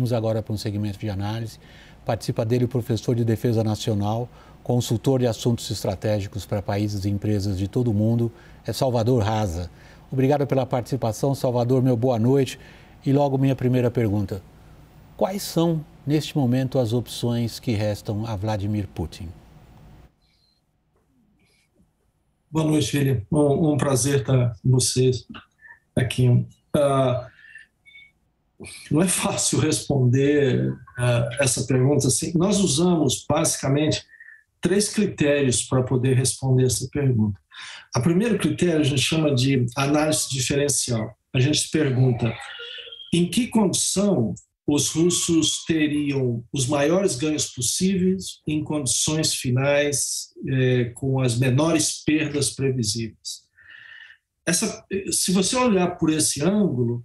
Vamos agora para um segmento de análise. Participa dele o professor de Defesa Nacional, consultor de assuntos estratégicos para países e empresas de todo o mundo, é Salvador Raza. Obrigado pela participação, Salvador, meu boa noite. E logo minha primeira pergunta. Quais são, neste momento, as opções que restam a Vladimir Putin? Boa noite, William. Um prazer estar com vocês aqui. Não é fácil responder essa pergunta assim. Nós usamos, basicamente, 3 critérios para poder responder essa pergunta. O primeiro critério a gente chama de análise diferencial. A gente se pergunta em que condição os russos teriam os maiores ganhos possíveis em condições finais com as menores perdas previsíveis. Se você olhar por esse ângulo,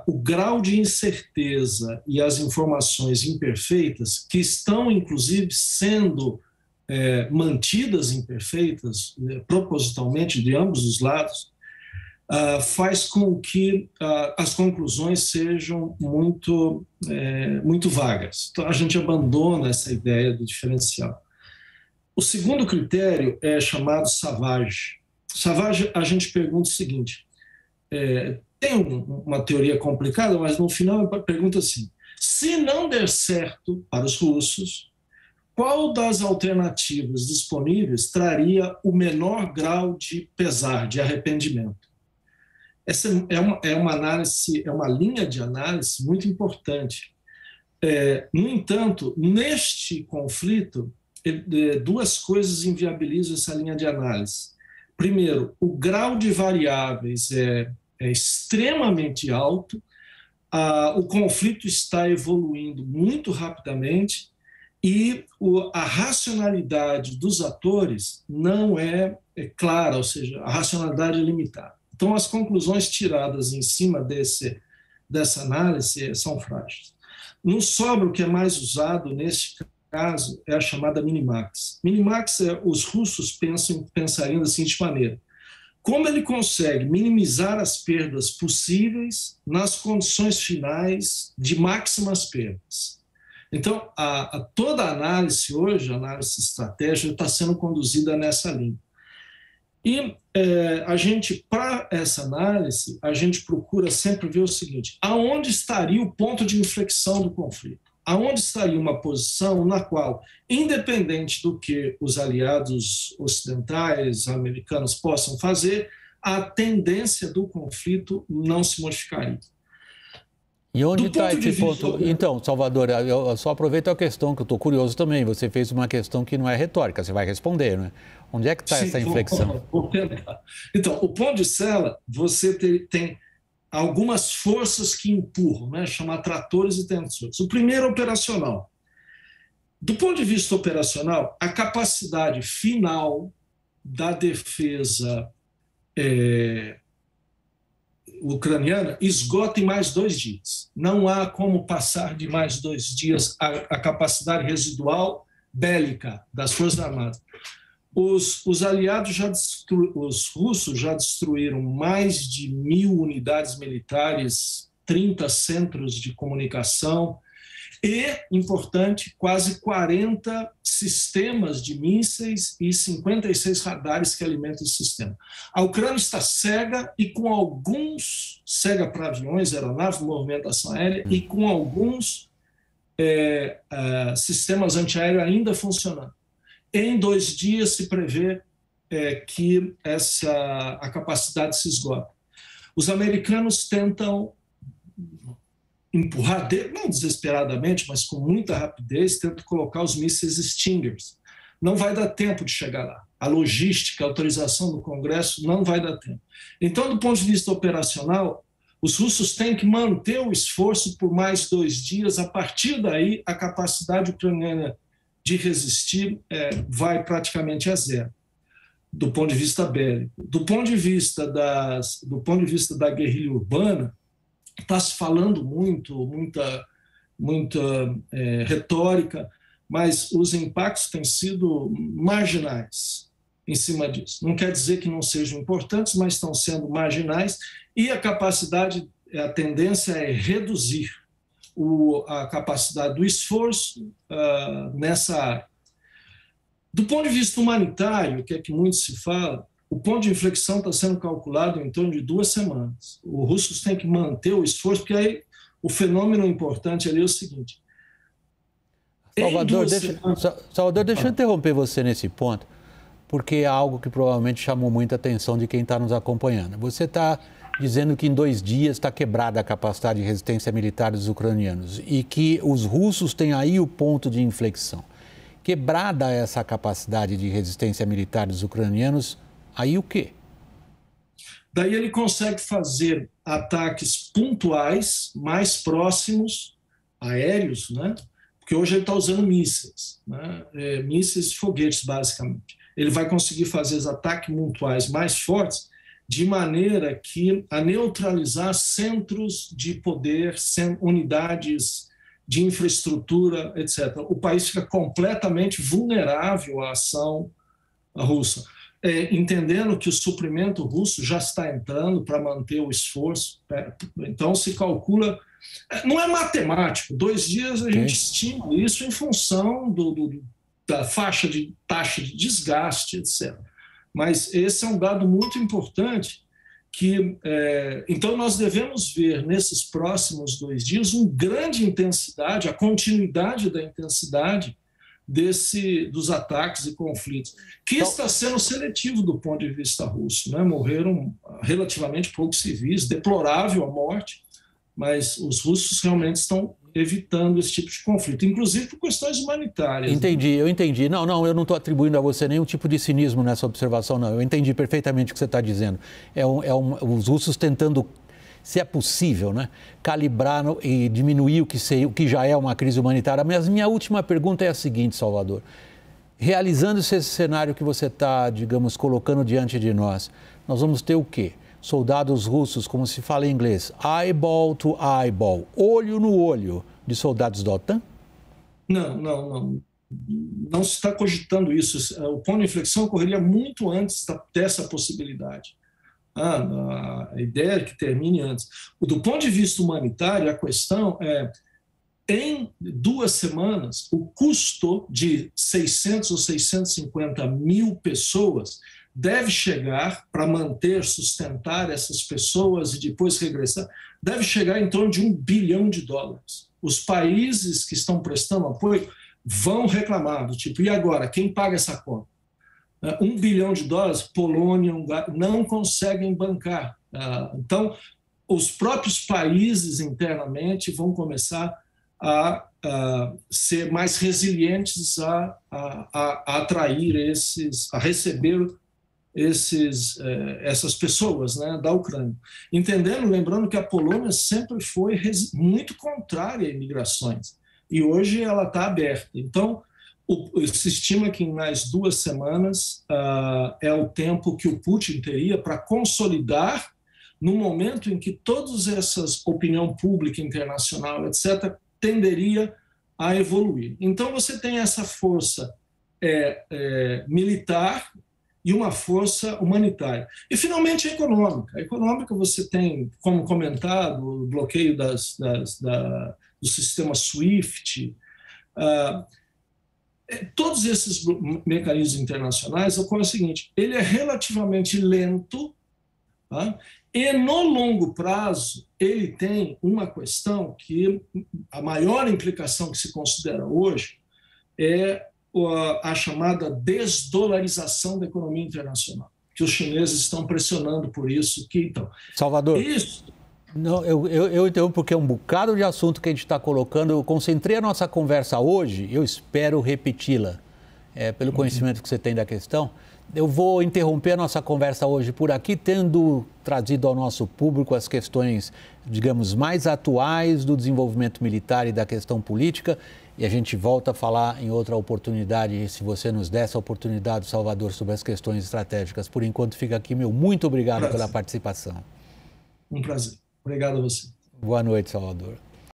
o grau de incerteza e as informações imperfeitas, que estão, inclusive, sendo mantidas imperfeitas, propositalmente, de ambos os lados, faz com que as conclusões sejam muito vagas. Então, a gente abandona essa ideia do diferencial. O segundo critério é chamado Savage. Savage, a gente pergunta o seguinte, tem uma teoria complicada, mas no final a pergunta assim, se não der certo para os russos, qual das alternativas disponíveis traria o menor grau de pesar, de arrependimento? Essa é uma análise, é uma linha de análise muito importante. No entanto, neste conflito, 2 coisas inviabilizam essa linha de análise. Primeiro, o grau de variáveis é extremamente alto, o conflito está evoluindo muito rapidamente e a racionalidade dos atores não é clara, ou seja, a racionalidade é limitada. Então, as conclusões tiradas em cima dessa análise são frágeis. No sobra, o que é mais usado neste caso é a chamada minimax. Minimax os russos pensariam da seguinte maneira, como ele consegue minimizar as perdas possíveis nas condições finais de máximas perdas. Então, toda a análise hoje, a análise estratégica, está sendo conduzida nessa linha. E para essa análise, a gente procura sempre ver o seguinte, aonde estaria o ponto de inflexão do conflito? Aonde estaria uma posição na qual, independente do que os aliados ocidentais, americanos possam fazer, a tendência do conflito não se modificaria. E onde está esse ponto? Então, Salvador, eu só aproveito a questão, que eu estou curioso também. Você fez uma questão que não é retórica, você vai responder, não é? Onde é que está essa inflexão? Vou tentar. Então, o ponto de Sela, você tem algumas forças que empurram, né? Chama tratores e tensores. O primeiro é operacional. Do ponto de vista operacional, a capacidade final da defesa ucraniana esgota em mais 2 dias. Não há como passar de mais 2 dias a capacidade residual bélica das Forças Armadas. Os aliados os russos já destruíram mais de 1.000 unidades militares, 30 centros de comunicação e, importante, quase 40 sistemas de mísseis e 56 radares que alimentam o sistema. A Ucrânia está cega e com alguns, cega para aviões, aeronaves, movimentação aérea, e com alguns sistemas antiaéreos ainda funcionando. Em 2 dias se prevê que a capacidade se esgota. Os americanos tentam empurrar, não desesperadamente, mas com muita rapidez, tentam colocar os mísseis Stingers. Não vai dar tempo de chegar lá. A logística, a autorização do Congresso não vai dar tempo. Então, do ponto de vista operacional, os russos têm que manter o esforço por mais 2 dias. A partir daí, a capacidade ucraniana de resistir vai praticamente a zero, do ponto de vista bélico. Do ponto de vista da guerrilha urbana, está se falando muita retórica, mas os impactos têm sido marginais em cima disso. Não quer dizer que não sejam importantes, mas estão sendo marginais, e a tendência é reduzir a capacidade do esforço nessa área. Do ponto de vista humanitário, que é que muito se fala, o ponto de inflexão está sendo calculado em torno de 2 semanas. Os russos têm que manter o esforço, porque aí o fenômeno importante ali é o seguinte. Salvador, deixa eu interromper você nesse ponto, porque é algo que provavelmente chamou muita atenção de quem está nos acompanhando. Você está dizendo que em 2 dias está quebrada a capacidade de resistência militar dos ucranianos e que os russos têm aí o ponto de inflexão. Quebrada essa capacidade de resistência militar dos ucranianos, aí o quê? Daí ele consegue fazer ataques pontuais, mais próximos, aéreos, né? Porque hoje ele está usando mísseis, né? Mísseis e foguetes, basicamente. Ele vai conseguir fazer os ataques pontuais mais fortes, de maneira que a neutralizar centros de poder, unidades de infraestrutura, etc. O país fica completamente vulnerável à ação russa. Entendendo que o suprimento russo já está entrando para manter o esforço. Então, se calcula... Não é matemático. 2 dias a gente estima isso em função da faixa de taxa de desgaste, etc. Mas esse é um dado muito importante que... então, nós devemos ver nesses próximos 2 dias uma grande intensidade, a continuidade da intensidade dos ataques e conflitos, que está sendo seletivo do ponto de vista russo, né? Morreram relativamente poucos civis, deplorável a morte, mas os russos realmente estão evitando esse tipo de conflito, inclusive por questões humanitárias. Entendi, né? Eu entendi. Não, eu não estou atribuindo a você nenhum tipo de cinismo nessa observação, não. Eu entendi perfeitamente o que você está dizendo. Os russos tentando, se é possível, né, calibrar e diminuir o que já é uma crise humanitária. Mas minha última pergunta é a seguinte, Salvador. Realizando esse cenário que você está, digamos, colocando diante de nós, nós vamos ter o quê? Soldados russos, como se fala em inglês, eyeball to eyeball, olho no olho, de soldados da OTAN? Não se está cogitando isso. O ponto de inflexão ocorreria muito antes dessa possibilidade. A ideia é que termine antes. Do ponto de vista humanitário, a questão é, em 2 semanas, o custo de 600 ou 650 mil pessoas deve chegar, para manter, sustentar essas pessoas e depois regressar, deve chegar em torno de $1 bilhão. Os países que estão prestando apoio vão reclamar, do tipo, e agora, quem paga essa conta? $1 bilhão, Polônia, Hungria, não conseguem bancar. Então, os próprios países internamente vão começar a ser mais resilientes a atrair a receber essas pessoas, né, da Ucrânia. Lembrando que a Polônia sempre foi muito contrária a imigrações e hoje ela está aberta. Então, se estima que em mais 2 semanas é o tempo que o Putin teria para consolidar, no momento em que todas essas opinião pública internacional, etc., tenderia a evoluir. Então, você tem essa força militar e uma força humanitária. E, finalmente, a econômica. A econômica você tem, como comentado, o bloqueio do sistema SWIFT. Todos esses mecanismos internacionais ocorrem o seguinte: ele é relativamente lento, tá? E no longo prazo ele tem uma questão que a maior implicação que se considera hoje é a chamada desdolarização da economia internacional, que os chineses estão pressionando por isso. Então, Salvador, não, eu interrompo porque é um bocado de assunto que a gente está colocando. Eu concentrei a nossa conversa hoje, eu espero repeti-la, pelo conhecimento que você tem da questão. Eu vou interromper a nossa conversa hoje por aqui, tendo trazido ao nosso público as questões, digamos, mais atuais do desenvolvimento militar e da questão política. E a gente volta a falar em outra oportunidade, se você nos der essa oportunidade, Salvador, sobre as questões estratégicas. Por enquanto, fica aqui meu muito obrigado pela participação. Um prazer. Obrigado a você. Boa noite, Salvador.